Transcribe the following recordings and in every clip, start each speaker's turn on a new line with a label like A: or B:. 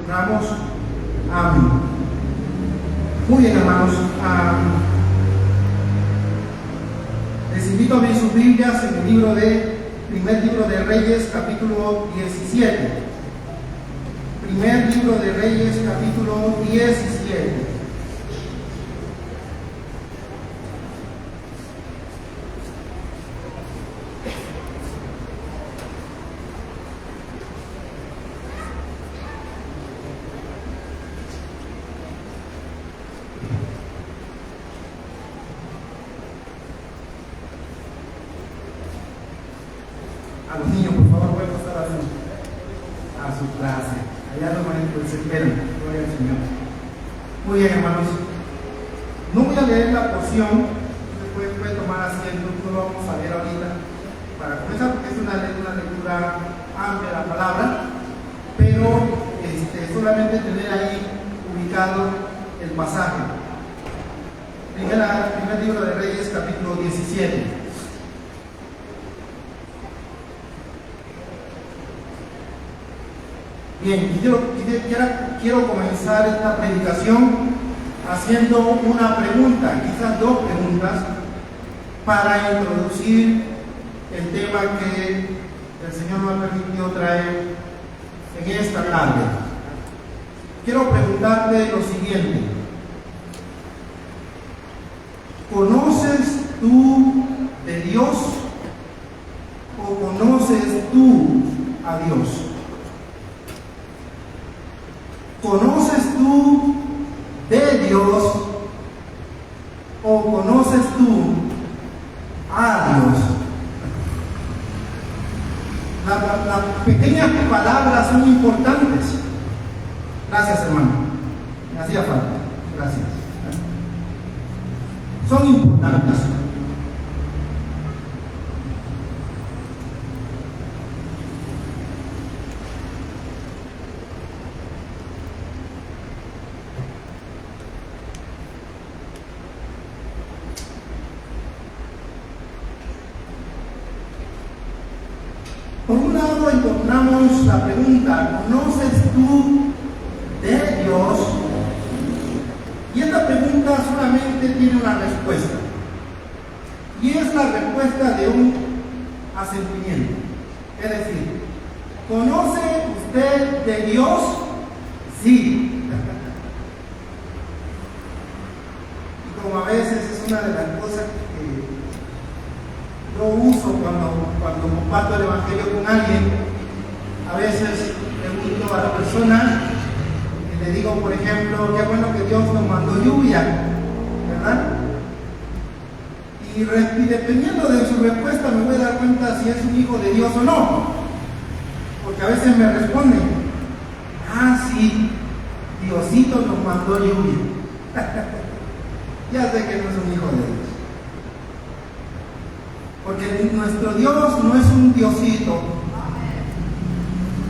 A: encontramos. Amén. Muy bien, hermanos. Les invito a abrir sus Biblias en el primer libro de Reyes, capítulo 17. Primer libro de Reyes, capítulo 17. A los niños, por favor, pueden pasar a su clase. Allá los maestros se esperan. Gloria al Señor. Muy bien, hermanos. No voy a leer la porción. Después puede tomar asiento. No lo vamos a leer ahorita para comenzar, porque es una lectura amplia de la palabra. Pero solamente tener ahí ubicado el pasaje. Primer libro de Reyes, capítulo 17. Bien, quiero comenzar esta predicación haciendo una pregunta, quizás dos preguntas, para introducir el tema que el Señor nos ha permitido traer en esta tarde. Quiero preguntarte lo siguiente: ¿conoces tú de Dios o conoces tú a Dios? ¿Conoces tú de Dios o conoces tú a Dios? Las pequeñas palabras son importantes. Gracias, hermano. Me hacía falta. Gracias. Son importantes. Por un lado encontramos la pregunta: ¿conoces tú de Dios? Y esta pregunta solamente tiene una respuesta, y es la respuesta de un asentimiento. Es decir, ¿conoce usted de Dios? Sí. Y como a veces es una de las cosas que yo uso cuando comparto el Evangelio con alguien, a veces pregunto a la persona y le digo, por ejemplo, qué bueno que Dios nos mandó lluvia, ¿verdad? Y dependiendo de su respuesta me voy a dar cuenta si es un hijo de Dios o no, porque a veces me responden: sí, Diosito nos mandó lluvia. Ya sé que no es un hijo de Dios. Porque nuestro Dios no es un diosito.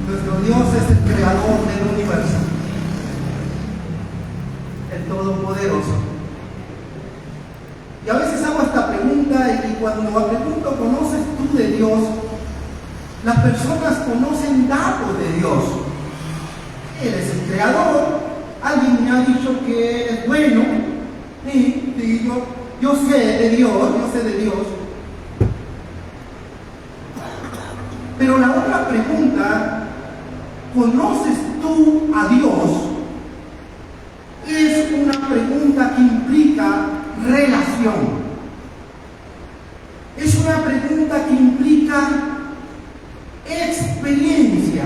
A: Nuestro Dios es el creador del universo, el todopoderoso. Y a veces hago esta pregunta, y cuando pregunto ¿conoces tú de Dios?, las personas conocen datos de Dios. Él es el creador. Alguien me ha dicho que es bueno. Y yo sé de Dios. Pero la otra pregunta, ¿conoces tú a Dios?, es una pregunta que implica relación. Es una pregunta que implica experiencia.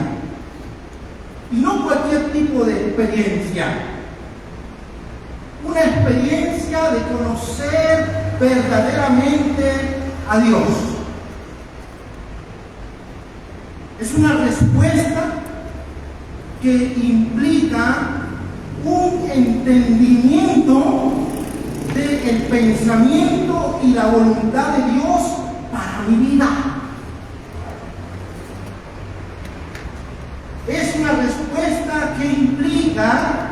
A: Y no cualquier tipo de experiencia. Una experiencia de conocer verdaderamente a Dios. Es una respuesta que implica un entendimiento del pensamiento y la voluntad de Dios para mi vida. Es una respuesta que implica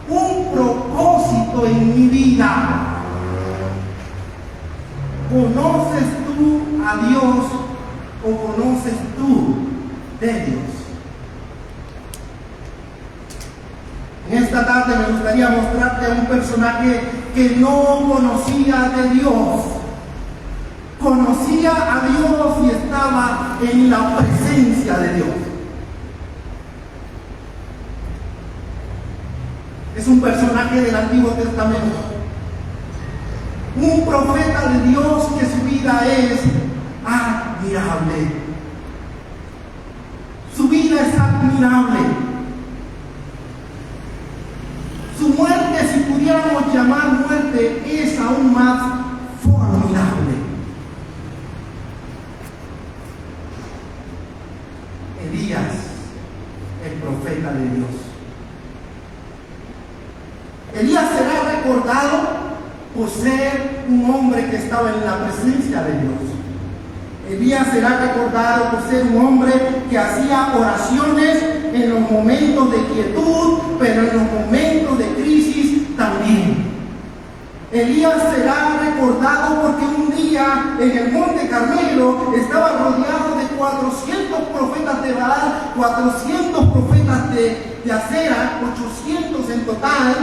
A: un propósito en mi vida. ¿Conoces tú a Dios o conoces tú de Dios? esta tarde me gustaría mostrarte a un personaje que no conocía de Dios. Conocía a Dios y estaba en la presencia de Dios. Es un personaje del Antiguo Testamento. Un profeta de Dios que su vida es admirable. Su vida es admirable. Su muerte, si pudiéramos llamar muerte, es aún más formidable. Elías, el profeta de Dios. Elías será recordado por ser un hombre que estaba en la presencia de Dios. Elías será recordado por ser un hombre que hacía oraciones en los momentos de quietud, pero en los momentos de crisis también. Elías será recordado porque un día en el Monte Carmelo estaba rodeado de 400 profetas de Baal, 400 profetas de Acera, 800 en total,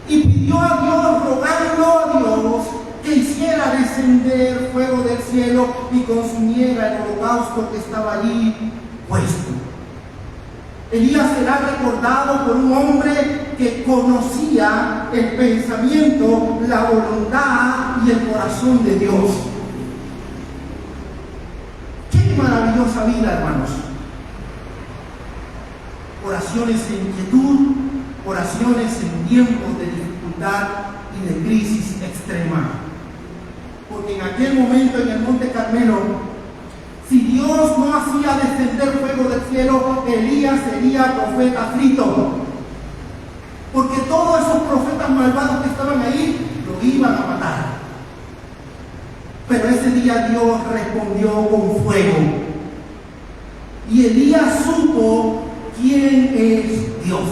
A: y pidió a Dios, rogando a Dios que hiciera descender fuego del cielo y consumiera el holocausto que estaba allí puesto. Elías será recordado por un hombre que conocía el pensamiento, la voluntad y el corazón de Dios. ¡Qué maravillosa vida, hermanos! Oraciones en quietud, oraciones en tiempos de dificultad y de crisis extrema. Porque en aquel momento en el Monte Carmelo, si Dios no hacía descender fuego del cielo, Elías sería profeta frito. Porque todos esos profetas malvados que estaban ahí lo iban a matar. Pero ese día Dios respondió con fuego. Y Elías supo quién es Dios.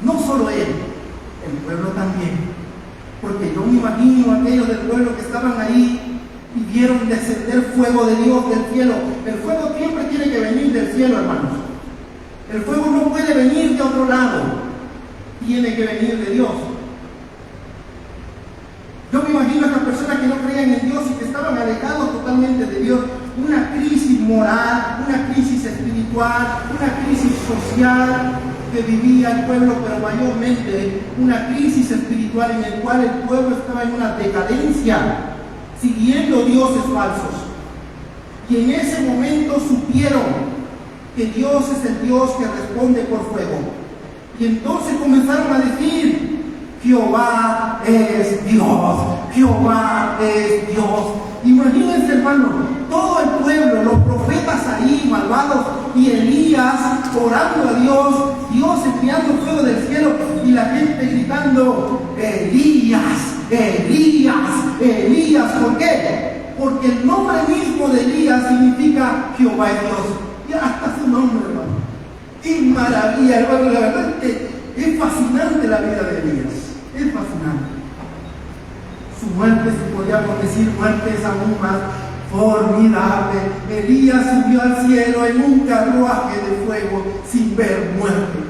A: No solo él, el pueblo también. Porque yo me imagino a aquellos del pueblo que estaban ahí y vieron descender fuego de Dios del cielo. El fuego siempre tiene que venir del cielo, hermanos. El fuego no puede venir de otro lado. Tiene que venir de Dios. Yo me imagino a estas personas que no creían en Dios y que estaban alejados totalmente de Dios. Una crisis moral, una crisis espiritual, una crisis social que vivía el pueblo, pero mayormente una crisis espiritual en la cual el pueblo estaba en una decadencia, siguiendo dioses falsos. Y en ese momento supieron que Dios es el Dios que responde por fuego. Y entonces comenzaron a decir: Jehová es Dios, Jehová es Dios. Imagínense, hermano, todo el pueblo, los profetas ahí malvados y Elías orando a Dios, Dios enviando fuego del cielo y la gente gritando: Elías, Elías, Elías. ¿Por qué? Porque el nombre mismo de Elías significa Jehová es Dios. Y hasta su nombre, hermano. ¡Qué maravilla, hermano! La verdad es que es fascinante la vida de Elías. Es fascinante. Su muerte, si podríamos decir muerte, es aún más formidable. Elías subió al cielo en un carruaje de fuego sin ver muerte.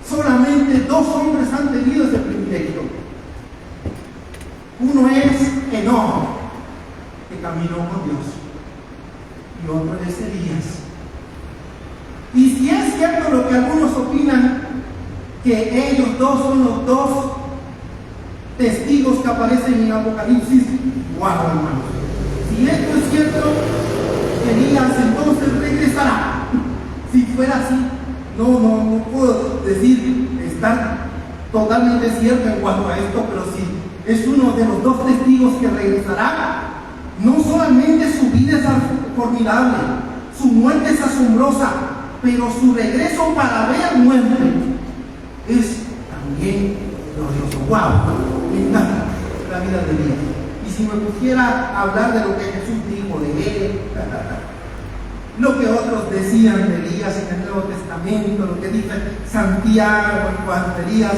A: Solamente dos hombres han tenido ese privilegio. Uno es Enoc, que caminó con Dios, y otro es Elías. Y si es cierto lo que algunos opinan, que ellos dos son los dos testigos que aparecen en Apocalipsis, wow, hermanos. Si esto es cierto, Elías entonces regresará. Si fuera así, no puedo decir estar totalmente cierto en cuanto a esto, pero si es uno de los dos testigos que regresará, no solamente su vida es formidable, su muerte es asombrosa, pero su regreso para ver muerte es también glorioso. ¡Wow! Me encanta la vida de Elías. Y si me pusiera a hablar de lo que Jesús dijo de él, lo que otros decían de Elías en el Nuevo Testamento, lo que dice Santiago en cuanto a Elías,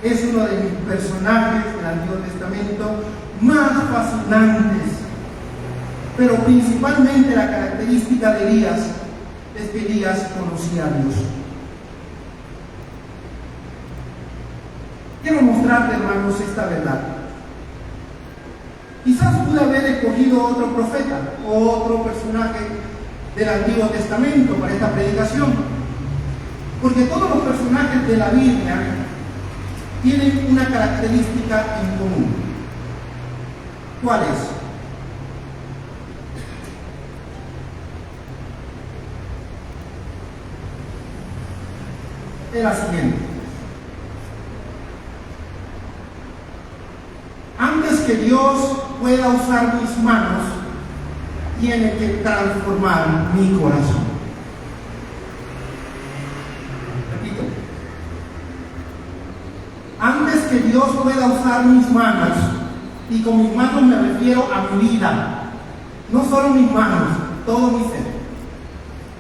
A: es uno de mis personajes del Antiguo Testamento más fascinantes. Pero principalmente la característica de Elías es que Elías conocía a Dios. Quiero mostrarte, hermanos, esta verdad. Quizás pude haber escogido otro profeta o otro personaje del Antiguo Testamento para esta predicación, porque todos los personajes de la Biblia tienen una característica en común. ¿Cuál es? Es la siguiente. Antes que Dios pueda usar mis manos, tiene que transformar mi corazón. Repito. Antes que Dios pueda usar mis manos, y con mis manos me refiero a mi vida, no solo mis manos, todo mi ser.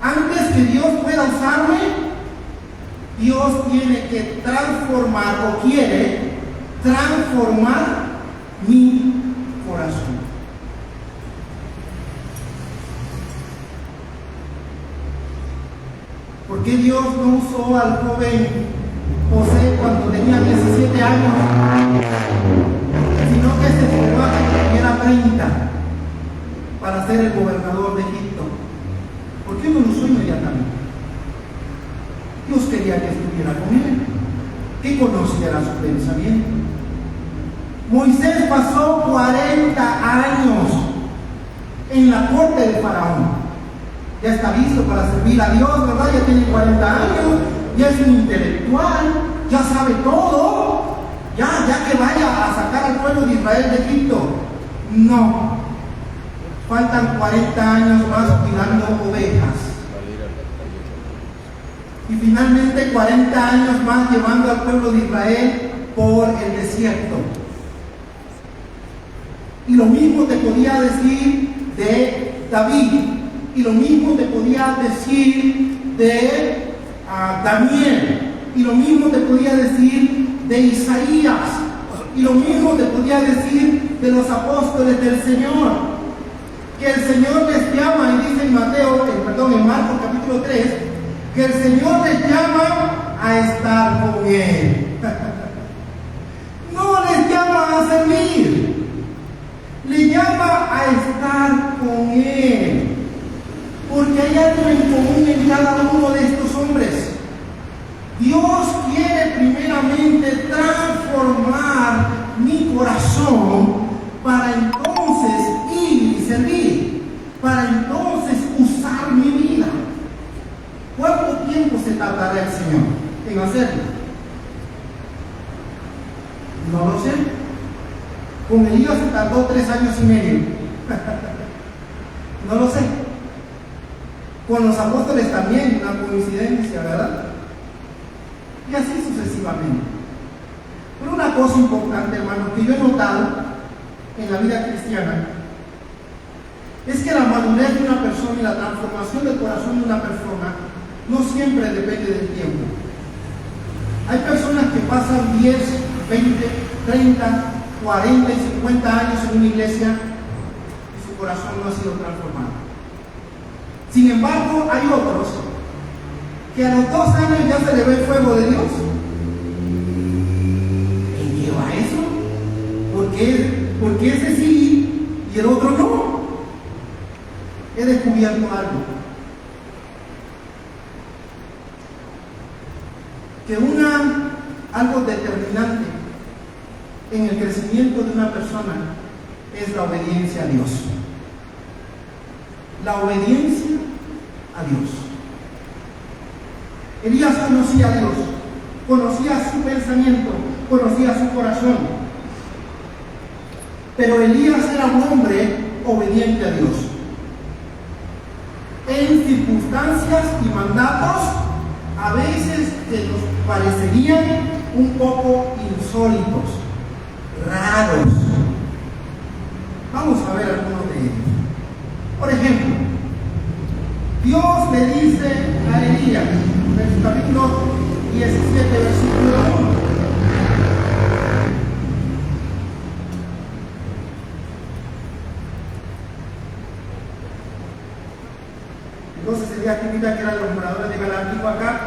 A: Antes que Dios pueda usarme, Dios tiene que transformar o quiere transformar mi corazón. ¿Por qué Dios no usó al joven José cuando tenía 17 años, sino que se esperó a que tuviera 30 para ser el gobernador de Egipto? ¿Por qué no lo usó inmediatamente? Dios quería que estuviera con él, que conociera su pensamiento. Moisés pasó 40 años en la corte de Faraón. Ya está listo para servir a Dios, ¿verdad? Ya tiene 40 años, ya es un intelectual, ya sabe todo, ya que vaya a sacar al pueblo de Israel de Egipto. No, faltan 40 años más cuidando ovejas. Y finalmente 40 años más llevando al pueblo de Israel por el desierto. Y lo mismo te podía decir de David, y lo mismo te podía decir de Daniel, y lo mismo te podía decir de Isaías, y lo mismo te podía decir de los apóstoles del Señor, que el Señor les llama, y dice en Marcos capítulo 3, que el Señor les llama a estar con Él. No les llama a servir, le llama a estar con Él, porque hay algo en común en cada uno de estos hombres. Dios quiere primeramente transformar mi corazón para entonces ir y servir, para entonces usar mi vida. ¿Cuánto tiempo se tardará el Señor en hacerlo? No lo sé. Con Elías se tardó 3 años y medio. No lo sé. Con los apóstoles también, una coincidencia, ¿verdad? Y así sucesivamente. Pero una cosa importante, hermano, que yo he notado en la vida cristiana, es que la madurez de una persona y la transformación del corazón de una persona no siempre depende del tiempo. Hay personas que pasan 10, 20, 30, 40 y 50 años en una iglesia y su corazón no ha sido transformado. Sin embargo, hay otros que a los 2 años ya se le ve el fuego de Dios. ¿Qué lleva eso? Porque ese sí y el otro no? He descubierto algo. Que algo determinante en el crecimiento de una persona es la obediencia a Dios. La obediencia a Dios. Elías conocía a Dios, conocía su pensamiento, conocía su corazón. Pero Elías era un hombre obediente a Dios. En circunstancias y mandatos a veces que nos parecerían un poco insólitos, raros. Vamos a ver algunos de ellos. Por ejemplo, Dios le dice a Elías, en el capítulo 17, versículo 1. Entonces Elías tiene escrita que eran los moradores de Galáptico acá.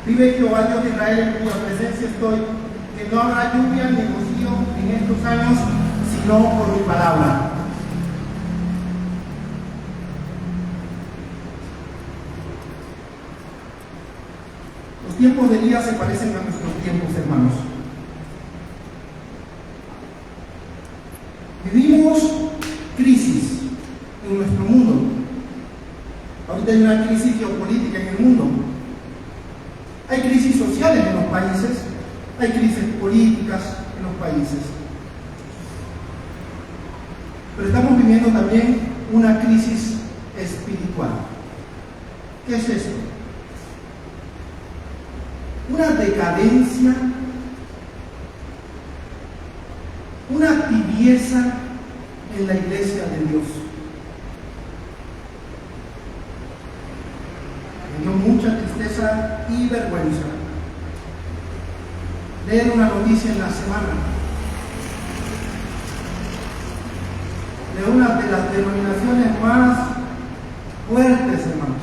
A: Vive Jehová Dios de Israel, en cuya presencia estoy, que no habrá lluvia ni rocío en estos años, sino por mi palabra. Los tiempos de Elías se parecen a nuestros tiempos, hermanos. Vivimos crisis en nuestro mundo. Ahorita hay una crisis geopolítica en el mundo. Hay crisis sociales en los países, hay crisis políticas en los países. Pero estamos viviendo también una crisis espiritual. ¿Qué es esto? Una decadencia, una tibieza en la iglesia de Dios. Me dio mucha tristeza y vergüenza leer una noticia en la semana de una de las denominaciones más fuertes, hermanos,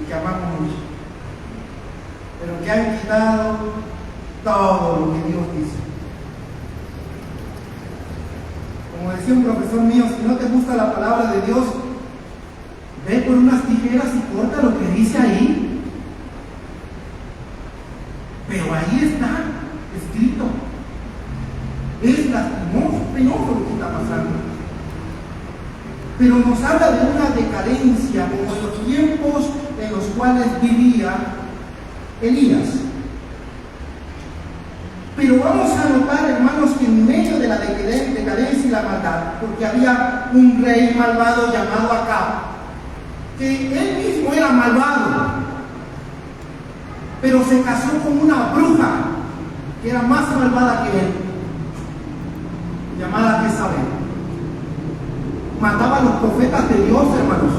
A: y que amamos mucho, pero que han quitado todo lo que Dios dice. Como decía un profesor mío, si no te gusta la palabra de Dios, ve por unas tijeras y corta lo que dice ahí. Pero ahí está escrito. Es lastimoso, penoso lo que está pasando. Pero nos habla de una decadencia como los tiempos en los cuales vivía Elías. Pero vamos a notar, hermanos, que en medio de la decadencia y la maldad, porque había un rey malvado llamado Acab, que él mismo era malvado, pero se casó con una bruja que era más malvada que él, llamada Jezabel. Mataba a los profetas de Dios, hermanos.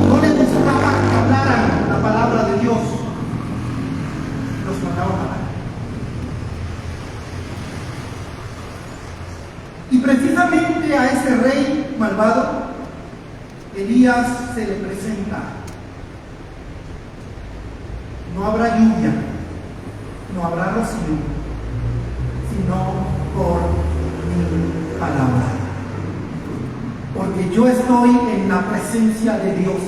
A: No les gustaba que hablaran la palabra de Dios. Los mandaba a matar. Y precisamente a ese rey malvado, Elías se le presenta. No habrá lluvia, no habrá rocío, sino por mi palabra. Porque yo estoy en la presencia de Dios.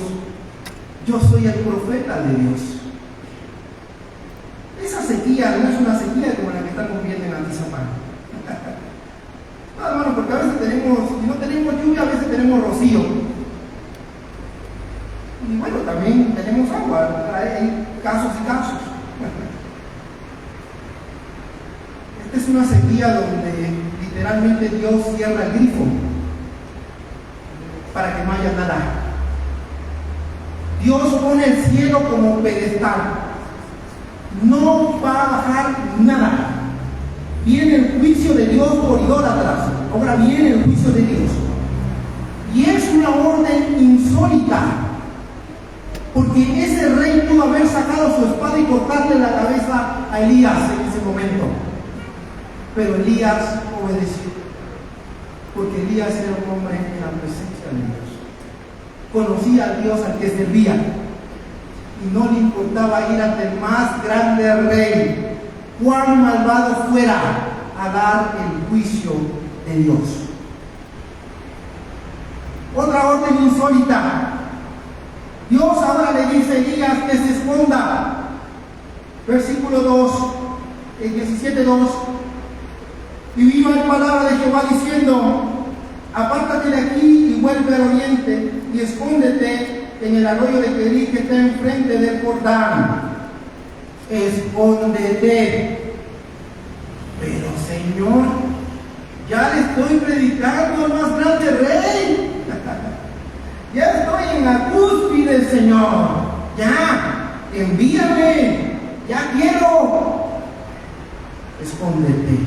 A: Yo soy el profeta de Dios. Esa sequía no es una sequía como la que estamos viendo en Atizapán. No, hermano, porque a veces si no tenemos lluvia, a veces tenemos rocío. Y bueno, también tenemos agua, hay casos y casos. Esta es una sequía donde literalmente Dios cierra el grifo para que no haya nada. Dios pone el cielo como pedestal. No va a bajar nada. Viene el juicio de Dios por idólatras. Ahora viene el juicio de Dios. Y es una orden insólita. Porque ese rey pudo haber sacado su espada y cortarle la cabeza a Elías en ese momento. Pero Elías obedeció. Porque Elías era un hombre en la presencia de Dios. Conocía a Dios al que servía. Y no le importaba ir ante el más grande rey, cuán malvado fuera, a dar el juicio de Dios. Otra orden insólita. Dios ahora le dice a Elías que se esconda. Versículo 2, 17:2. Y vino la palabra de Jehová diciendo: apártate de aquí y vuelve al oriente y escóndete en el arroyo de Querit que está enfrente del Jordán. Escóndete. Pero Señor, ya le estoy predicando al más grande rey. Ya estoy en la cúspide, Señor. Ya, envíame. Ya quiero. Escóndete.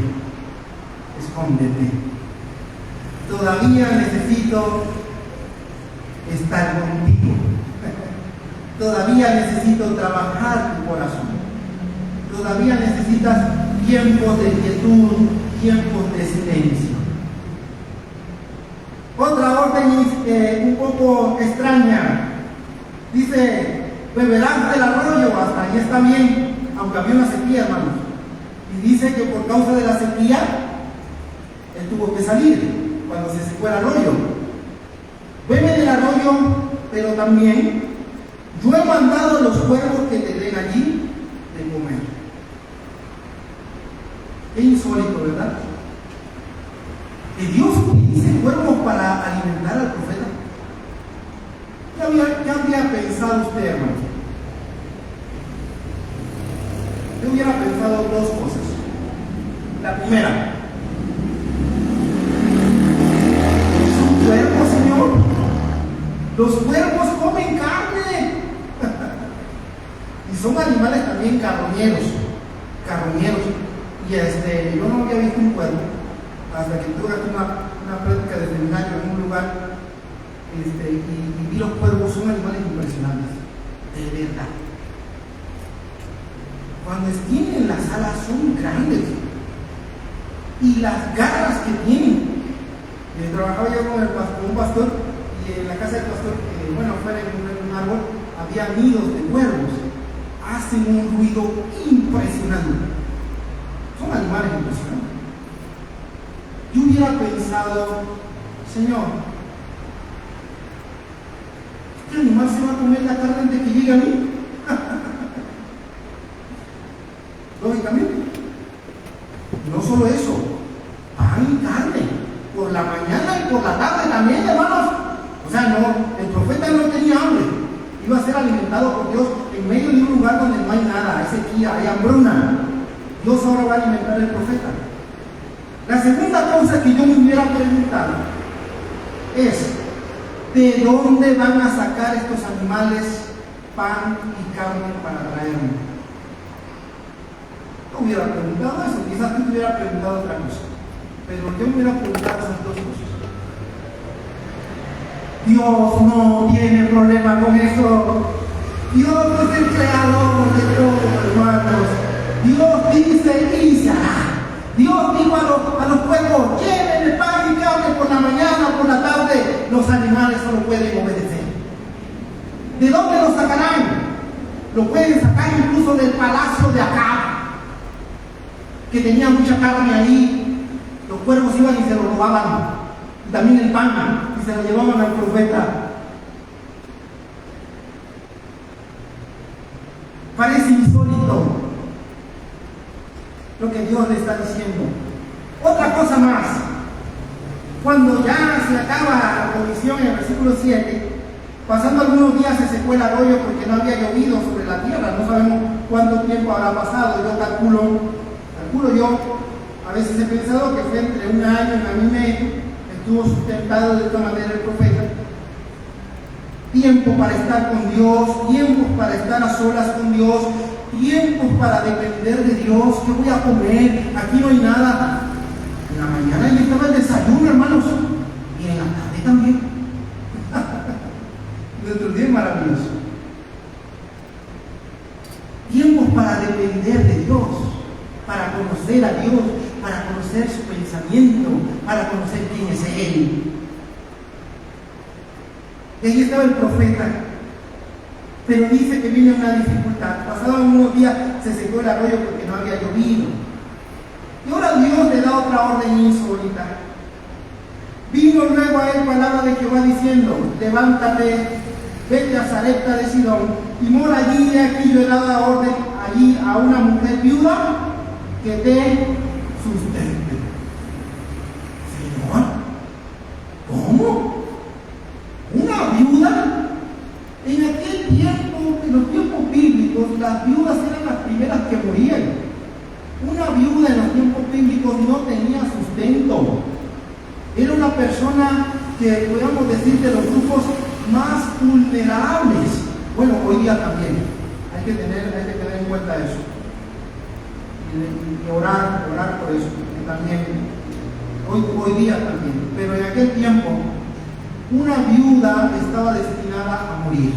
A: Escóndete. Todavía necesito estar contigo. Todavía necesito trabajar tu corazón. Todavía necesitas tiempos de quietud, tiempos de silencio. Otra orden un poco extraña. Dice, beberás del arroyo, hasta ahí está bien, aunque había una sequía, hermanos. Y dice que por causa de la sequía, él tuvo que salir cuando se secó el arroyo. Bebe del arroyo, pero también yo he mandado a los cuervos que te den allí de comer. Qué insólito, ¿verdad? Que Dios utilice cuervos para alimentar al profeta. ¿Qué habría pensado usted, hermano? Yo hubiera pensado dos cosas. La primera, ¿es un cuervo, Señor? Los cuervos comen carne. Y son animales también carroñeros. Y yo no había visto un cuervo hasta que tuve aquí una práctica de seminario en un lugar y vi los cuervos. Son animales impresionantes, de verdad. Cuando tienen las alas son grandes y las garras que tienen. Trabajaba yo con un pastor, y en la casa del pastor, fuera en un árbol, había nidos de cuervos. Hacen un ruido impresionante. Son animales impresionantes. Yo hubiera pensado, Señor, ¿qué animal se va a comer la carne antes que llegue a mí? Lógicamente. No solo eso, pan y carne, por la mañana y por la tarde también, hermanos. O sea, no, el profeta no tenía hambre, iba a ser alimentado por Dios en medio de un lugar donde no hay nada, hay sequía, hay hambruna. Dios ahora va a alimentar al profeta. La segunda cosa que yo me hubiera preguntado es, ¿de dónde van a sacar estos animales pan y carne para traerme? No hubiera preguntado eso, quizás tú te hubiera preguntado otra cosa, pero yo me hubiera preguntado esas dos cosas. Dios no tiene problema con eso. Dios es el creador de todo, hermanos. Dios dice y se hará. Dios dijo a los pueblos, lleven el pan y carne por la mañana o por la tarde. Los animales solo pueden obedecer. ¿De dónde lo sacarán? Lo pueden sacar incluso del palacio de Acab, que tenía mucha carne ahí. Los cuervos iban y se lo robaban. Y también el pan, y se lo llevaban al profeta. Parece insólito lo que Dios le está diciendo. Otra cosa más, cuando ya se acaba la comisión en el versículo 7, pasando algunos días se secó el arroyo porque no había llovido sobre la tierra. No sabemos cuánto tiempo habrá pasado. Yo calculo yo, a veces he pensado que fue entre un año y medio. Estuvo sustentado de esta manera el profeta. Tiempo para estar con Dios, tiempos para estar a solas con Dios, tiempos para depender de Dios. ¿Qué voy a comer? Aquí no hay nada. En la mañana ya estaba el desayuno, hermanos, y en la tarde también. Nuestro día es maravilloso. Tiempos para depender de Dios, para conocer a Dios, para conocer su pensamiento, para conocer quién es Él. Y ahí estaba el profeta, pero dice que vino una dificultad. Pasados unos días se secó el arroyo porque no había llovido. Y ahora Dios le da otra orden insólita. Vino luego a él palabra de Jehová diciendo, levántate, vete a Sarepta de Sidón y mora allí. Y aquí yo he dado orden allí a una mujer viuda que te sustente. Señor, ¿cómo? ¿Una viuda? En aquel tiempo, en los tiempos bíblicos, las viudas eran las primeras que morían. Una viuda en los tiempos bíblicos no tenía sustento. Era una persona que, podríamos decir, de los grupos más vulnerables. Bueno, hoy día también. Hay que tener en cuenta eso. Y orar por eso. Que también, hoy día también. Pero en aquel tiempo, una viuda estaba destinada a morir.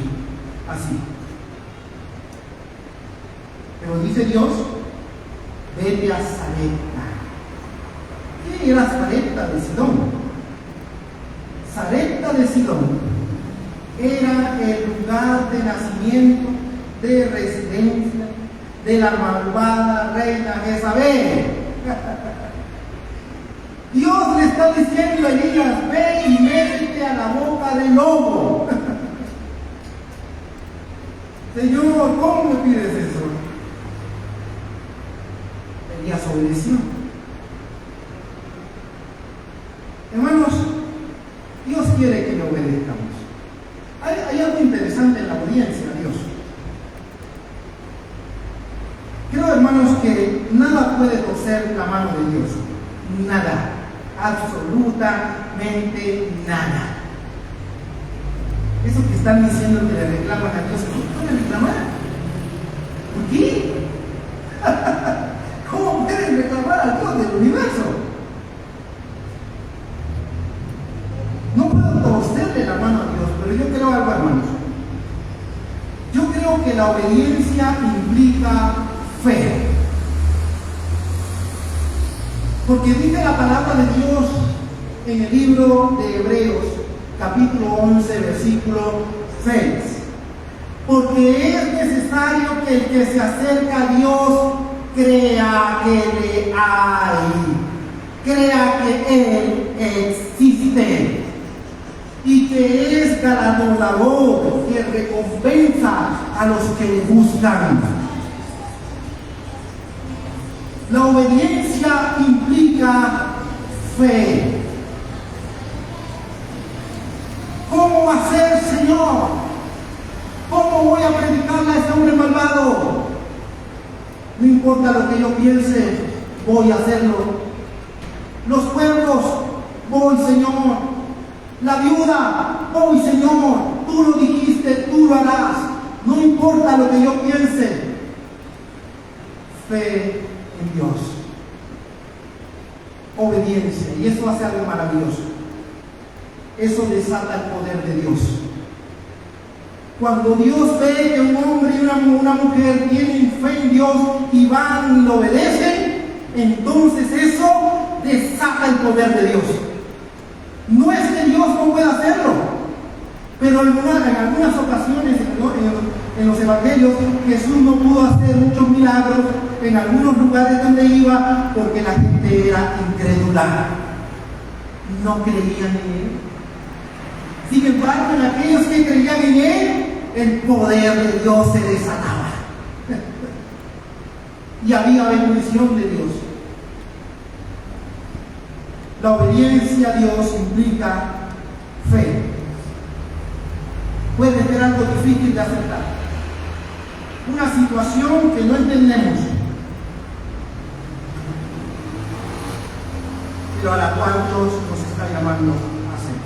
A: Así. Pero dice Dios, vete a Sarepta. ¿Qué era Sarepta de Sidón? puerta de Sidón era el lugar de nacimiento, de residencia de la malvada reina Jezabel. Dios le está diciendo a Elías: ve y métete a la boca del lobo. Señor, ¿cómo me pides eso? Elías obedeció. Hermanos, Dios quiere que le obedezcamos. Hay algo interesante en la obediencia a Dios. Creo, hermanos, que nada puede torcer la mano de Dios. Nada. Absolutamente nada. Eso que están diciendo que le reclaman a Dios, ¿cómo le reclaman? ¿Por qué? ¿Cómo pueden reclamar al Dios del universo? No puedo torcerle la mano a Dios, pero yo creo algo, hermanos. Yo creo que la obediencia implica fe. Porque dice la palabra de Dios en el libro de Hebreos, capítulo 11, versículo 6. Porque es necesario que el que se acerca a Dios crea que le hay, crea que Él existe y que es galardonador, que recompensa a los que le buscan. La obediencia implica fe. ¿Cómo va a ser, Señor? ¿Cómo voy a predicarle a ese hombre malvado? No importa lo que yo piense, voy a hacerlo. Los pueblos, voy, Señor. La viuda, voy, Señor. Tú lo dijiste, tú lo harás. No importa lo que yo piense. Fe en Dios. Obediencia. Y eso hace algo maravilloso. Eso desata el poder de Dios. Cuando Dios ve que un hombre y una mujer tienen fe en Dios y van y lo obedecen, entonces eso desata el poder de Dios. No es que Dios no pueda hacerlo, pero en algunas ocasiones en los evangelios Jesús no pudo hacer muchos milagros en algunos lugares donde iba porque la gente era incrédula, no creían en Él. Sin embargo, en aquellos que creían en Él, el poder de Dios se desataba y había bendición de Dios. La obediencia a Dios implica fe. Puede ser algo difícil de aceptar, una situación que no entendemos, pero a la cual Dios nos está llamando a hacer.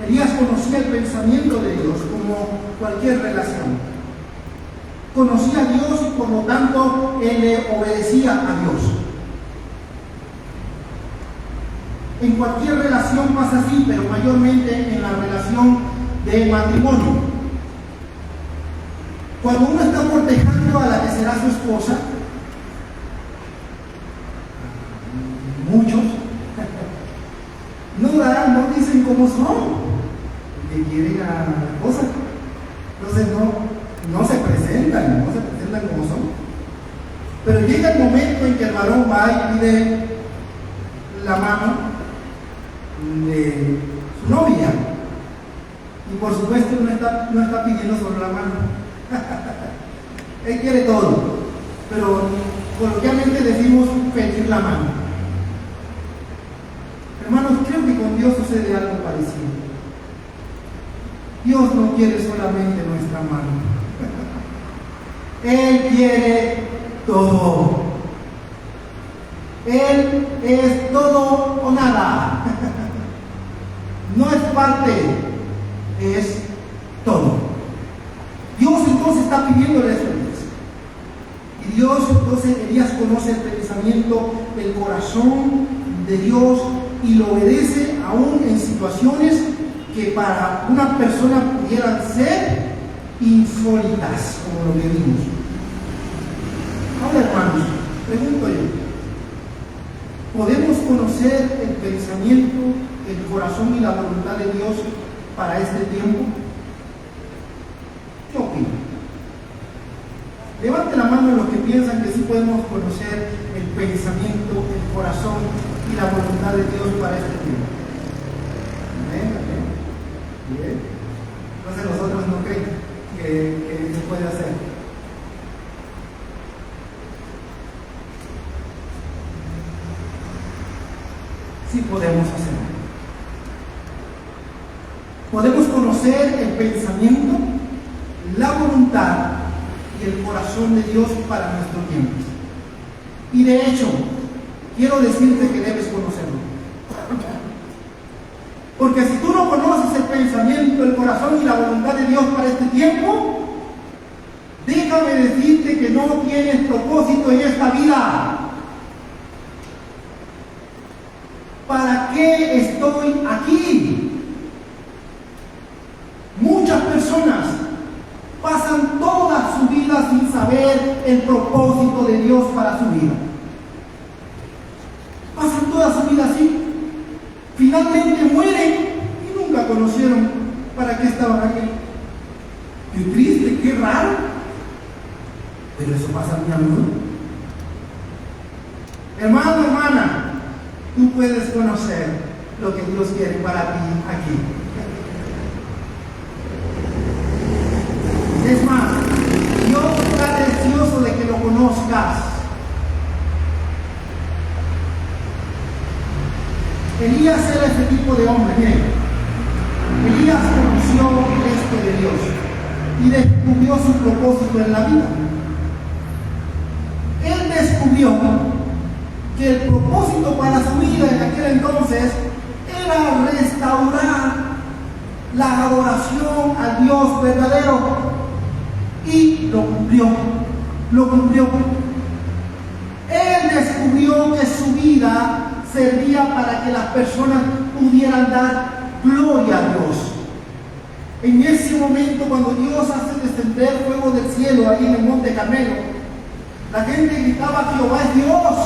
A: Elías conocía el pensamiento de Dios como cualquier relación. Conocía a Dios y por lo tanto él le obedecía a Dios. En cualquier relación pasa así, pero mayormente en la relación de matrimonio. Cuando uno está cortejando a la que será su esposa, muchos no dicen cómo son, que quieren a la esposa. Entonces no se presentan como son. Pero llega el momento en que el varón va y pide la mano de su novia. Y por supuesto no está pidiendo solo la mano. Él quiere todo. Pero coloquialmente decimos pedir la mano. Hermanos, creo que con Dios sucede algo parecido. Dios no quiere solamente nuestra mano. Él quiere todo. Él es todo o nada. No es parte, es todo. Dios entonces está pidiéndole eso. Y Dios entonces, Elías conoce el pensamiento, el corazón de Dios y lo obedece aún en situaciones que para una persona pudieran ser insólitas, como lo que vimos. Ahora, hermanos, Pregunto yo, ¿podemos conocer el pensamiento, el corazón y la voluntad de Dios para este tiempo? ¿Qué opinan? Levante la mano los que piensan que sí podemos conocer el pensamiento, el corazón y la voluntad de Dios para este tiempo. Amén, amén. Bien. Entonces nosotros no creen que se puede hacer. Sí podemos hacerlo. Podemos conocer el pensamiento, la voluntad y el corazón de Dios para nuestro tiempo. Y de hecho, quiero decirte que debes conocerlo. Porque si tú no conoces el pensamiento, el corazón y la voluntad de Dios para este tiempo, déjame decirte que no tienes propósito en esta vida. ¿Para qué estoy aquí? Muchas personas pasan toda su vida sin saber el propósito de Dios para su vida. Pasan toda su vida así. Finalmente mueren y nunca conocieron para qué estaban aquí. Qué triste, qué raro. Pero eso pasa muy a menudo. Hermano, hermana, tú puedes conocer lo que Dios quiere para ti aquí. Es más, Dios está deseoso de que lo conozcas. Elías era ese tipo de hombre. Miren, Elías conoció esto de Dios y descubrió su propósito en la vida. Él descubrió que el propósito para su vida en aquel entonces era restaurar la adoración al Dios verdadero. Y lo cumplió, lo cumplió. Él descubrió que su vida servía para que las personas pudieran dar gloria a Dios. En ese momento, cuando Dios hace descender fuego del cielo ahí en el monte Carmelo, la gente gritaba: Jehová es Dios,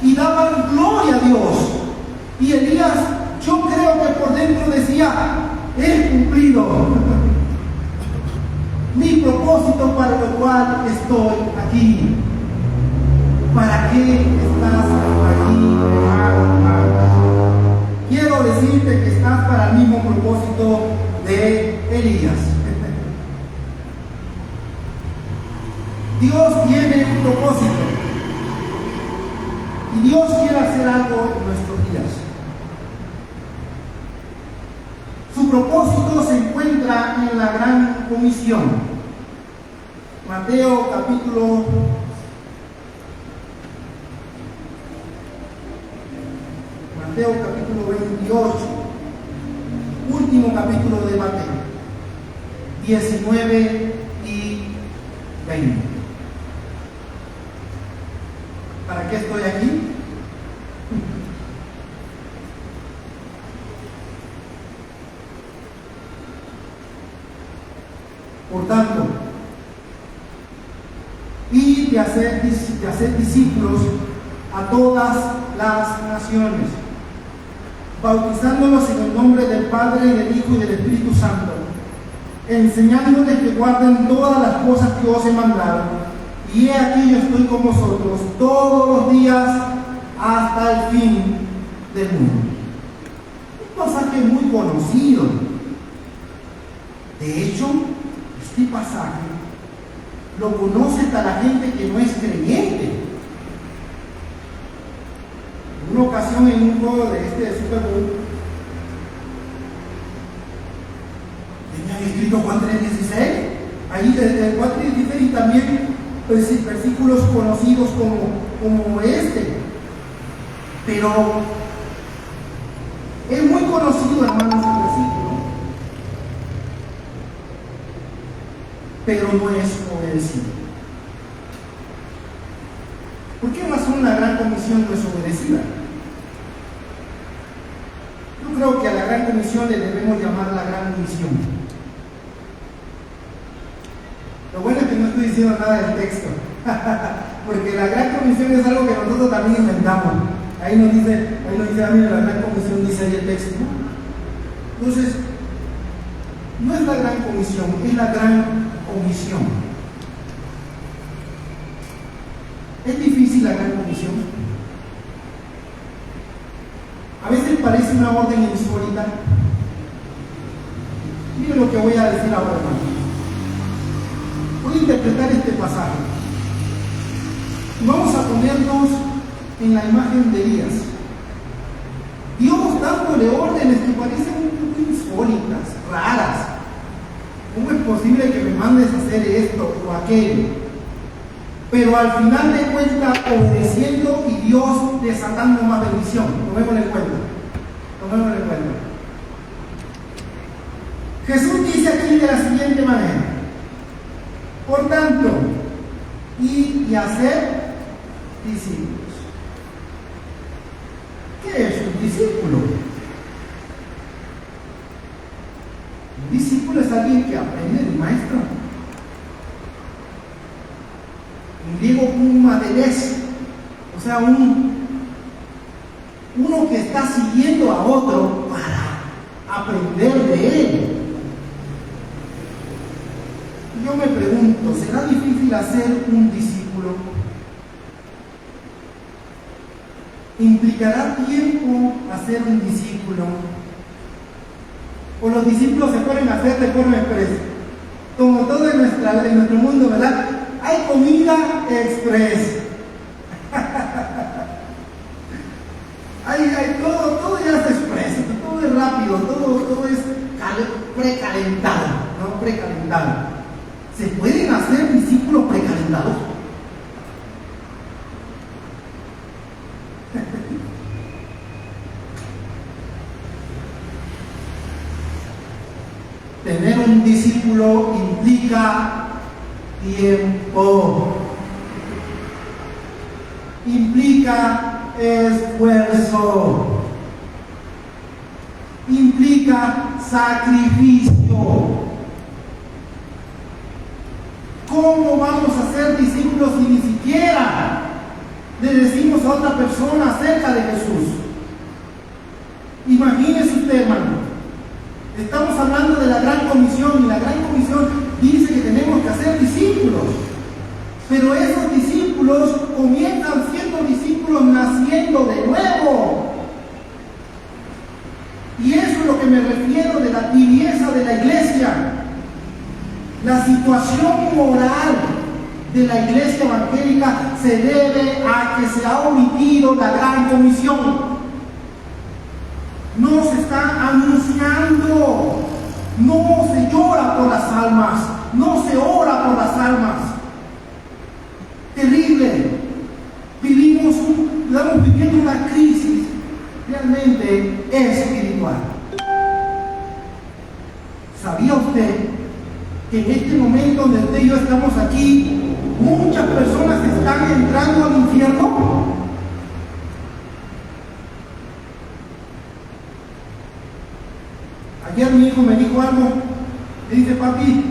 A: y daban gloria a Dios. Y Elías, yo creo que por dentro decía: he cumplido mi propósito para lo cual estoy aquí. ¿Para qué estás aquí? Quiero decirte que estás para el mismo propósito de Elías. Dios tiene un propósito y Dios quiere hacer algo en nuestros días. Su propósito se encuentra en la gran comisión. Mateo capítulo 28, último capítulo de Mateo, 19 y 20. ¿Para qué estoy aquí? Por tanto, y de hacer discípulos a todas las naciones, bautizándolos en el nombre del Padre, y del Hijo y del Espíritu Santo, enseñándoles que guarden todas las cosas que os he mandado. Y he aquí, yo estoy con vosotros todos los días hasta el fin del mundo. Un pasaje muy conocido. De hecho, este pasaje lo conoce hasta la gente que no es creyente. En una ocasión, en un juego de Super Bowl, tenía escrito Juan 3:16, ahí desde el Juan 3:16, y también versículos conocidos como este. Pero es muy conocido, hermanos, el versículo, pero no es obedecido. ¿Por qué razón la gran comisión no es obedecida? Yo creo que a la gran comisión le debemos llamar la gran misión. Lo bueno es que no estoy diciendo nada del texto. porque la gran comisión es algo que nosotros también inventamos. Ahí nos dice, la gran comisión dice ahí el texto, ¿no? Entonces, no es la gran comisión, es la gran comisión. ¿Es difícil la gran comisión? A veces parece una orden insólita. Mire lo que voy a decir ahora, hermano. Voy a interpretar este pasaje. Vamos a ponernos en la imagen de Elías. Dios dándole órdenes que parecen un poco insólitas, raras. ¿Cómo es posible que me mandes a hacer esto o aquello? Pero al final de cuentas obedeciendo y Dios desatando más bendición. Tomémosle en cuenta. Jesús dice aquí de la siguiente manera: por tanto, y hacer discípulos. ¿Qué es un discípulo? Un discípulo es alguien que aprende del maestro. En griego, un maderes, o sea, uno que está siguiendo a otro para aprender de él. Yo me pregunto, ¿será difícil hacer un discípulo? ¿Implicará tiempo hacer un discípulo? ¿O los discípulos se pueden hacer de forma expresa? Como todo en nuestro mundo, ¿verdad? Hay comida express. hay todo ya es expreso, todo es rápido, todo es precalentado, ¿no? Precalentado. ¿Se pueden hacer discípulos precalentados? Tener un discípulo implica tiempo, implica esfuerzo, implica sacrificio. ¿Cómo vamos a ser discípulos si ni siquiera le decimos a otra persona acerca de Jesús? Imagínese usted, hermano. Estamos hablando de la gran comisión y la gran comisión dice que tenemos que hacer discípulos. Pero esos discípulos comienzan siendo discípulos naciendo de nuevo. Y eso es lo que me refiero de la tibieza de la iglesia. La situación moral de la iglesia evangélica se debe a que se ha omitido la gran comisión. No se está anunciando, no se llora por las almas, no se ora por las almas. Terrible. Estamos viviendo una crisis realmente espiritual. ¿Sabía usted que en este momento donde usted y yo estamos aquí, muchas personas están entrando al infierno? Ayer mi hijo me dijo algo, me dice: papi,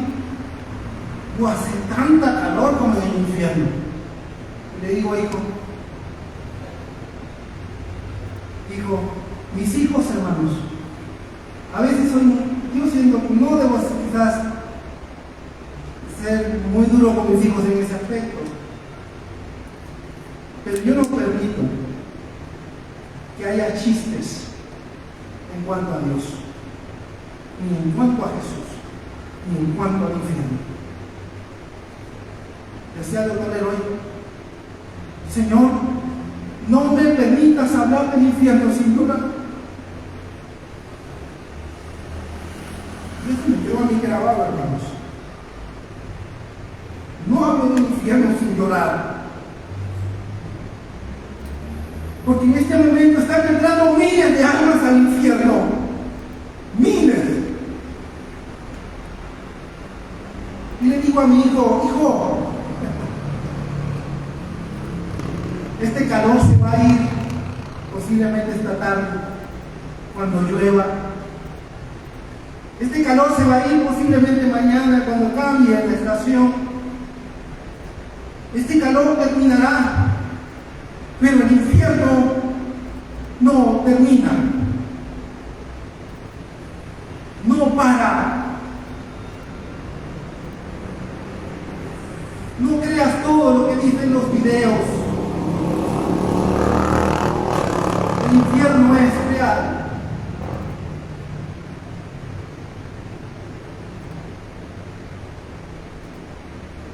A: no hace tanta calor como en el infierno. Y le digo: hijo, mis hijos, hermanos, a veces yo siento que no debo quizás ser muy duro con mis hijos en ese aspecto, pero yo no permito que haya chistes en cuanto a Dios, ni en cuanto a Jesús, ni en cuanto al infierno. Decía el doctor Leroy: Señor, no me permitas hablar del infierno sin duda. Y eso me quedó a mí grabado, hermanos. No hablo del infierno sin llorar, porque en este momento están entrando miles de almas al infierno. Miles. Y le digo a mi hijo: este calor se va a ir posiblemente esta tarde cuando llueva. Este calor se va a ir posiblemente mañana cuando cambie la estación. Este calor terminará, pero el infierno no termina, no para. No creas todo lo que dicen los videos. El infierno es real.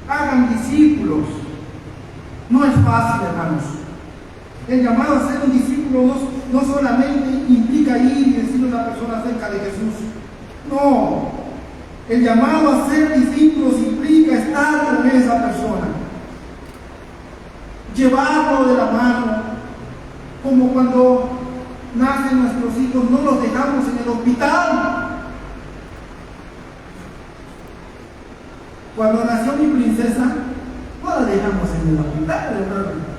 A: Hagan discípulos. No es fácil, hermanos. El llamado a ser un discípulo no solamente implica ir y decirle a una persona acerca de Jesús. No. El llamado a ser discípulos implica estar con esa persona. Llevarlo de la mano. Como cuando nacen nuestros hijos, no los dejamos en el hospital. Cuando nació mi princesa, no la dejamos en el hospital, hermano.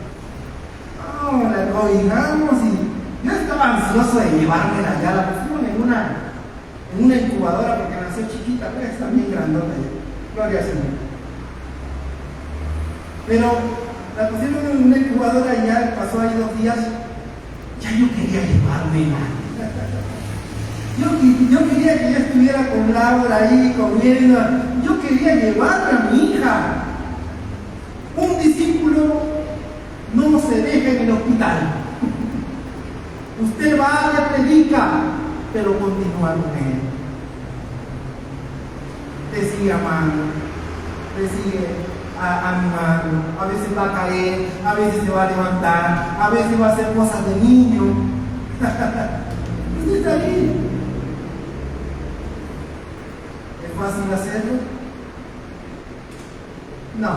A: No, la cobijamos y yo estaba ansioso de llevármela allá. La pusimos en una incubadora porque nació chiquita, pero está bien grandota ya. Gloria al Señor. Pero la pusimos en una incubadora y ya pasó ahí 2 días. Ya yo quería llevármela. Yo quería que ella estuviera con Laura ahí comiendo. Yo quería llevarme a mi hija. Un discípulo no se deja en el hospital. Usted va, le predica, pero continúa con él. Te sigue amando, te sigue animando. A veces va a caer, a veces se va a levantar, a veces va a hacer cosas de niño. Usted está ahí. ¿Es fácil hacerlo? No.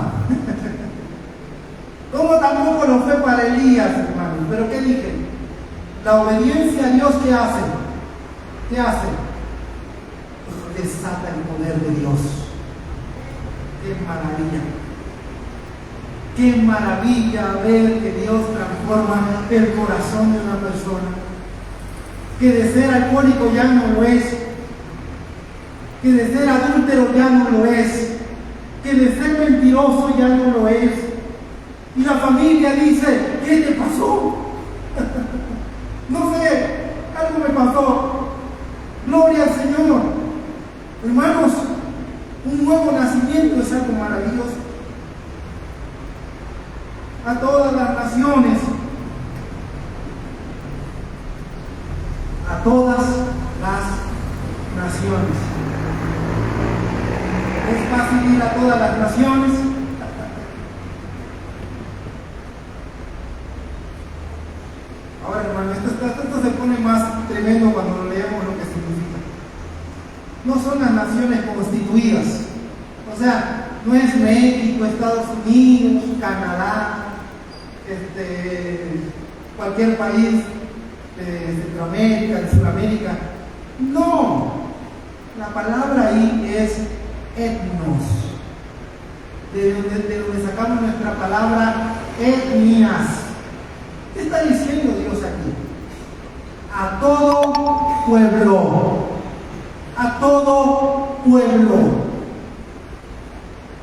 A: Como tampoco lo fue para Elías, hermano. ¿Pero qué dije? La obediencia a Dios, ¿qué hace? ¿Qué hace? Desata el poder de Dios. ¡Qué maravilla! ¡Qué maravilla ver que Dios transforma el corazón de una persona! Que de ser alcohólico ya no lo es. Que de ser adúltero ya no lo es. Que de ser mentiroso ya no lo es. Y la familia dice, ¿qué te pasó? No sé, algo me pasó. Gloria al Señor. Hermanos, un nuevo nacimiento es algo maravilloso. A todas las naciones, a todas las naciones. Es fácil ir a todas las naciones. Ahora, hermano, esto se pone más tremendo cuando leemos lo que significa. No son las naciones constituidas. O sea, no es México, Estados Unidos, Canadá, cualquier país de Centroamérica, de Sudamérica. No. La palabra ahí es etnos. De donde sacamos nuestra palabra etnias. ¿Qué está diciendo Dios aquí? A todo pueblo. A todo pueblo.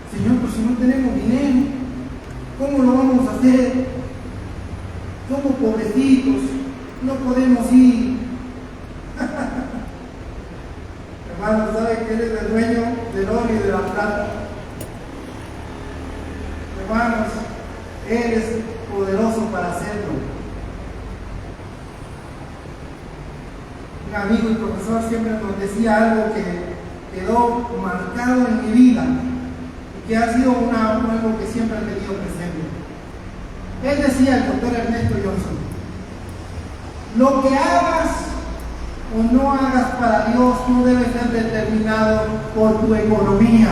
A: Señor, pues si no tenemos dinero, ¿cómo lo vamos a hacer? Somos pobrecitos, no podemos ir. Hermano, ¿sabe que eres el dueño del oro y de la plata? Hermanos, eres poderoso para hacerlo. Un amigo y profesor siempre nos decía algo que quedó marcado en mi vida y que ha sido algo que siempre he tenido presente. Él decía, el doctor Ernesto Johnson, lo que hagas o no hagas para Dios no debe ser determinado por tu economía.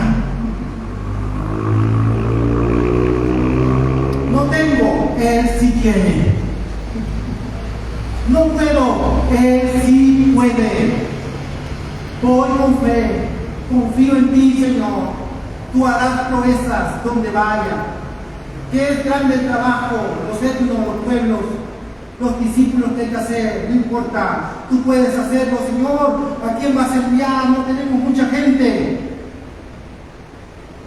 A: No tengo, Él sí tiene. No puedo, Él sí puede. Voy con fe, confío en ti, Señor. Tú harás proezas donde vaya. Que es grande el trabajo, los etnos, los pueblos, los discípulos que hay que hacer, no importa. Tú puedes hacerlo, Señor. ¿A quién vas a enviar? No tenemos mucha gente.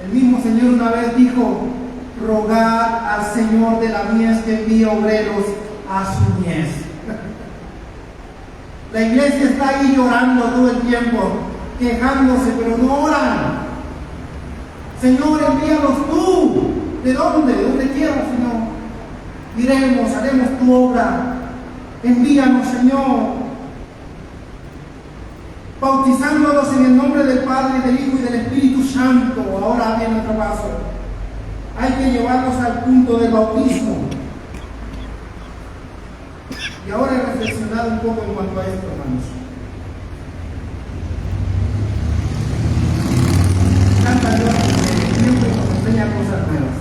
A: El mismo Señor una vez dijo, rogad al Señor de la mies que envíe obreros a su mies. La iglesia está ahí llorando todo el tiempo, quejándose, pero no oran. Señor, envíalos tú. ¿De dónde? ¿De dónde quiero, Señor? Iremos, haremos tu obra. Envíanos, Señor. Bautizándolos en el nombre del Padre, del Hijo y del Espíritu Santo. Ahora viene otro paso. Hay que llevarlos al punto del bautismo. Y ahora he reflexionado un poco en cuanto a esto, hermanos. Tanta Dios que siempre nos enseña cosas nuevas.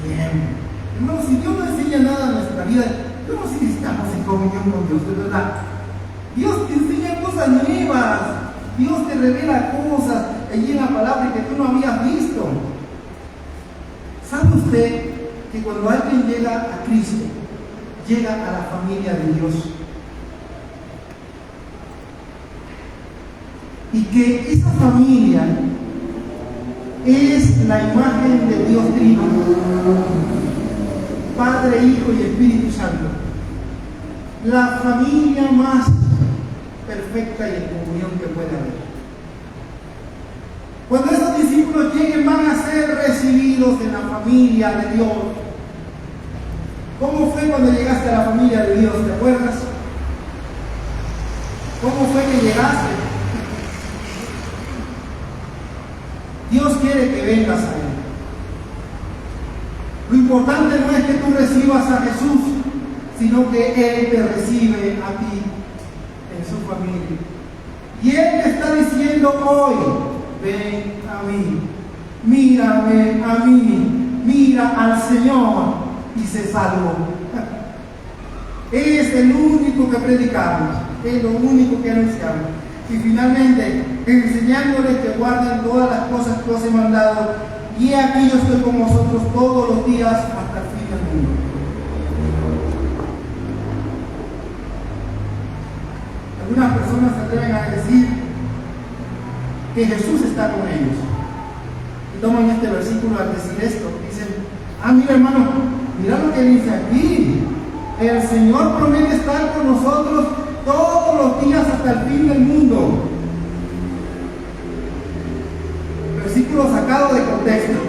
A: Siempre. Hermanos, si Dios no enseña nada en nuestra vida, yo no sé si estamos en comunión con Dios, de verdad. Dios te enseña cosas nuevas. Dios te revela cosas allí en la palabra que tú no habías visto. ¿Sabe usted que cuando alguien llega a Cristo, llega a la familia de Dios? Y que esa familia es la imagen de Dios Trino, Padre, Hijo y Espíritu Santo. La familia más perfecta y en comunión que puede haber. Cuando esos discípulos lleguen, van a ser recibidos en la familia de Dios. ¿Cómo fue cuando llegaste a la familia de Dios? ¿Te acuerdas? ¿Cómo fue que llegaste? Dios quiere que vengas a Él. Lo importante no es que tú recibas a Jesús, sino que Él te recibe a ti en su familia. Y Él te está diciendo hoy: ven a mí, mírame a mí, mira al Señor y se salvó. Él es el único que predicamos, es lo único que anunciamos. Y finalmente, enseñándoles que guarden todas las cosas que os he mandado, y he aquí yo estoy con vosotros todos los días hasta el fin del mundo. Algunas personas se atreven a decir que Jesús está con ellos. Y toman este versículo al decir esto. Dicen: mira, hermano, mira lo que dice aquí. El Señor promete estar con nosotros todos los días hasta el fin del mundo. Versículo sacado de contexto.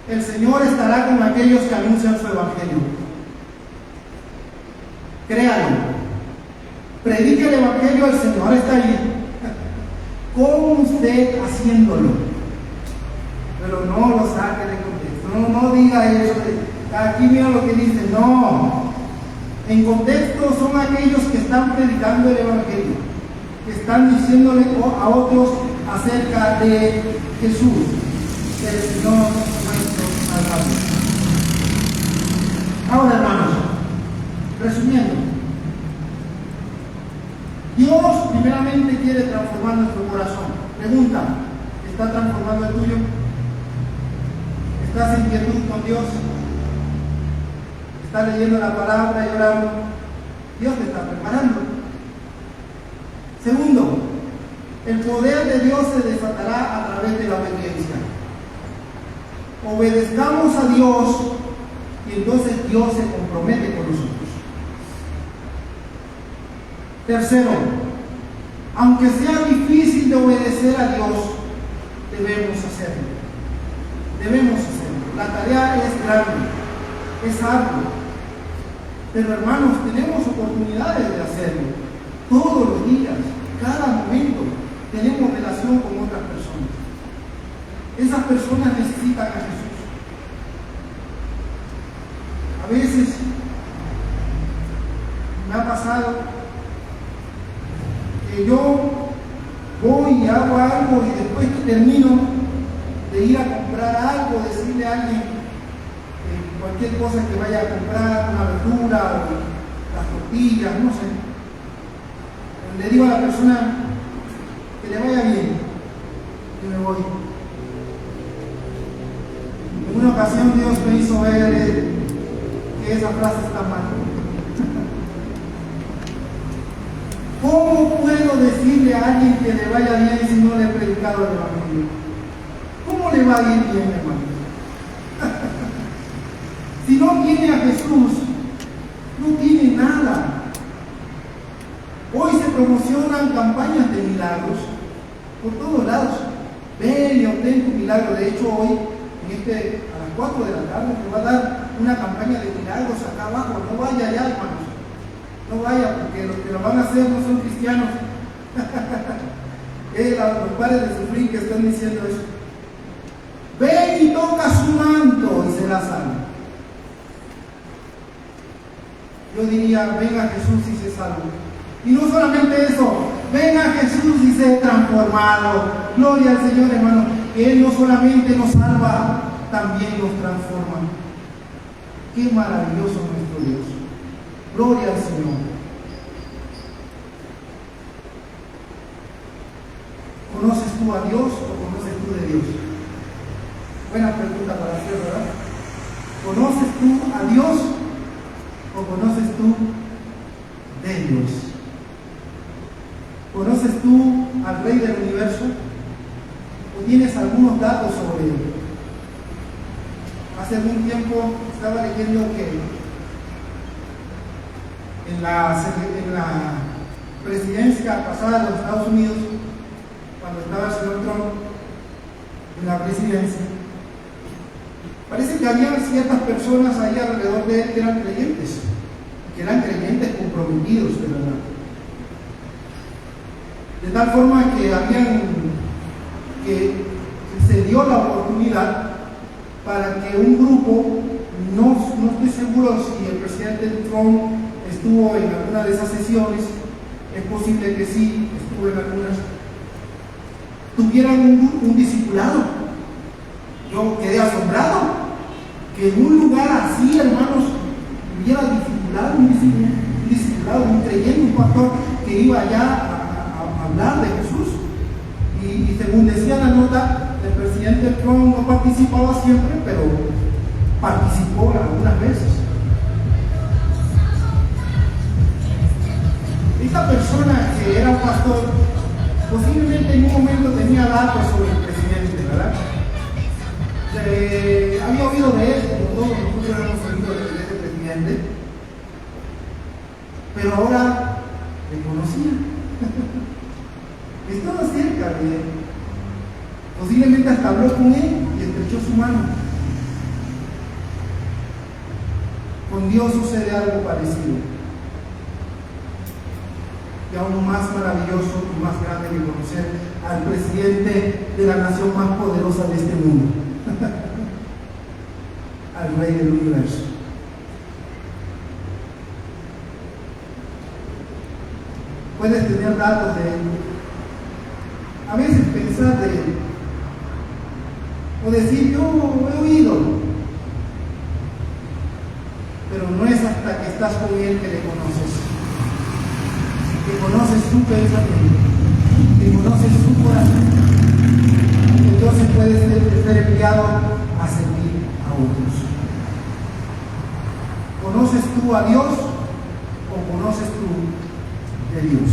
A: El Señor estará con aquellos que anuncian su evangelio. Créalo. Predique el evangelio, el Señor está ahí. Con usted haciéndolo. Pero no lo saque de contexto. No diga eso. Aquí mira lo que dice. No. En contexto son aquellos que están predicando el evangelio, que están diciéndole a otros acerca de Jesús, el Señor nuestro Salvador. Ahora, hermanos, resumiendo, Dios primeramente quiere transformar nuestro corazón. Pregunta: ¿está transformando el tuyo? ¿Estás en quietud con Dios? ¿Estás leyendo la palabra y orando? Dios te está preparando. Segundo, el poder de Dios se desatará a través de la obediencia. Obedezcamos a Dios y entonces Dios se compromete con nosotros. Tercero, aunque sea difícil de obedecer a Dios, debemos hacerlo. Debemos hacerlo. La tarea es grande, es ardua. Pero hermanos, tenemos oportunidades de hacerlo. Todos los días, cada momento, tenemos relación con otras personas. Esas personas necesitan a Jesús. A veces me ha pasado que yo voy y hago algo y después que termino de ir a comprar algo, decirle a alguien cualquier cosa que vaya a comprar, una verdura o las tortillas, no sé. Le digo a la persona que le vaya bien y me voy. En una ocasión Dios me hizo ver que esa frase está mal. ¿Cómo puedo decirle a alguien que le vaya bien si no le he predicado el evangelio? ¿Cómo va a ir bien, hermano. Si no tiene a Jesús, no tiene nada. Hoy se promocionan campañas de milagros por todos lados. Ven y obtén tu milagro. De hecho, hoy, a las 4 de la tarde, te va a dar una campaña de milagros acá abajo. No vaya allá, hermanos. No vaya, porque los que lo van a hacer no son cristianos. Los padres de sufrir que están diciendo eso. Ven y toca su manto y será salvo. Yo diría, ven a Jesús y sé salvo. Y no solamente eso, ven a Jesús y sé transformado. Gloria al Señor, hermano, que Él no solamente nos salva, también nos transforma. Qué maravilloso nuestro Dios. Gloria al Señor. ¿Conoces tú a Dios o conoces tú de Dios? Buena pregunta para hacer, ¿verdad? ¿Conoces tú a Dios o conoces tú de Dios? ¿Conoces tú al Rey del Universo? ¿O tienes algunos datos sobre él? Hace algún tiempo estaba leyendo que en la presidencia pasada de los Estados Unidos, cuando estaba el señor Trump en la presidencia, parece que había ciertas personas ahí alrededor de él que eran creyentes comprometidos, de verdad. De tal forma que se dio la oportunidad para que un grupo, no estoy seguro si el presidente Trump estuvo en alguna de esas sesiones, es posible que sí, estuvo en algunas, tuvieran un discipulado. Yo quedé asombrado que en un lugar así, hermanos, hubiera un discipulado, un creyente, un pastor que iba allá a hablar de Jesús. Y según decía la nota, el presidente Trump no participaba siempre, pero participó algunas veces. Esta persona que era un pastor, posiblemente en un momento tenía datos sobre el presidente, ¿verdad? Había oído de él, como todos nosotros hemos oído de este presidente, pero ahora le conocía. Estaba cerca de él. Posiblemente hasta habló con él y estrechó su mano. Con Dios sucede algo parecido. Y aún más maravilloso y más grande que conocer al presidente de la nación más poderosa de este mundo. Al Rey del Universo. Puedes tener datos de él. A veces pensar de él. O decir, yo he oído. Pero no es hasta que estás con él que le conoces. Que conoces su pensamiento. Que conoces su corazón. Entonces puedes ser enviado a servir a otros. ¿Conoces tú a Dios o conoces tú de Dios?